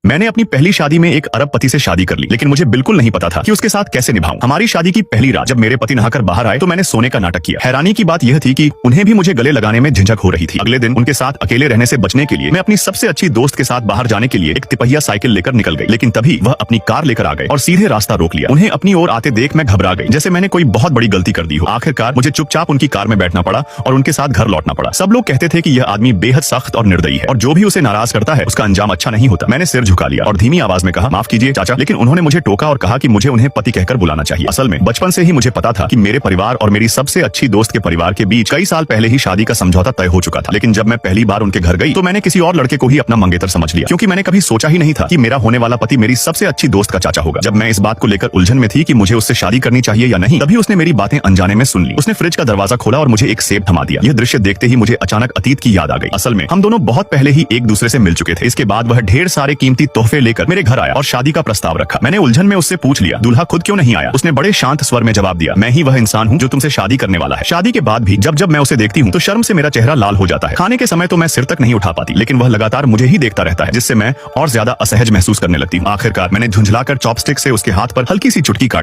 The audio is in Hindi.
मैंने अपनी पहली शादी में एक अरब पति से शादी कर ली, लेकिन मुझे बिल्कुल नहीं पता था कि उसके साथ कैसे निभाऊं। हमारी शादी की पहली रात जब मेरे पति नहाकर बाहर आए तो मैंने सोने का नाटक किया। हैरानी की बात यह थी कि उन्हें भी मुझे गले लगाने में झिझक हो रही थी। अगले दिन उनके साथ अकेले रहने से बचने के लिए मैं अपनी सबसे अच्छी दोस्त के साथ बाहर जाने के लिए एक तिपहिया साइकिल लेकर निकल गई, लेकिन तभी वह अपनी कार लेकर आ गए और सीधे रास्ता रोक लिया। उन्हें अपनी ओर आते देख मैं घबरा गई, जैसे मैंने कोई बहुत बड़ी गलती कर दी हो। आखिरकार मुझे चुपचाप उनकी कार में बैठना पड़ा और उनके साथ घर लौटना पड़ा। सब लोग कहते थे कि यह आदमी बेहद सख्त और निर्दयी है और जो भी उसे नाराज करता है उसका अंजाम अच्छा नहीं होता। मैंने सिर झुका लिया और धीमी आवाज में कहा, माफ कीजिए चाचा, लेकिन उन्होंने मुझे टोका और कहा कि मुझे उन्हें पति कहकर बुलाना चाहिए। असल में बचपन से ही मुझे पता था कि मेरे परिवार और मेरी सबसे अच्छी दोस्त के परिवार के बीच कई साल पहले ही शादी का समझौता तय हो चुका था। लेकिन जब मैं पहली बार उनके घर गई तो मैंने किसी और लड़के को ही अपना मंगेतर समझ लिया, क्योंकि मैंने कभी सोचा ही नहीं था कि मेरा होने वाला पति मेरी सबसे अच्छी दोस्त का चाचा होगा। जब मैं इस बात को लेकर उलझन में थी कि मुझे उससे शादी करनी चाहिए या नहीं, तभी उसने मेरी बातें अनजाने में सुन ली। उसने फ्रिज का दरवाजा खोला और मुझे एक सेब थमा दिया। यह दृश्य देखते ही मुझे अचानक अतीत की याद आ गई। असल में हम दोनों बहुत पहले ही एक दूसरे से मिल चुके थे। इसके बाद वह ढेर सारे कीमती तोहफे लेकर मेरे घर आया और शादी का प्रस्ताव रखा। मैंने उलझन में उससे पूछ लिया, दूल्हा खुद क्यों नहीं आया? उसने बड़े शांत स्वर में जवाब दिया, मैं ही वह इंसान हूँ जो तुमसे शादी करने वाला है। शादी के बाद भी जब जब मैं उसे देखती हूँ तो शर्म से मेरा चेहरा लाल हो जाता है। खाने के समय तो मैं सिर तक नहीं उठा पाती, लेकिन वह लगातार मुझे ही देखता रहता है, जिससे मैं और ज्यादा असहज महसूस करने लगती हूँ। आखिरकार मैंने झुंझलाकर चॉपस्टिक से उसके हाथ पर हल्की सी चुटकी काटी।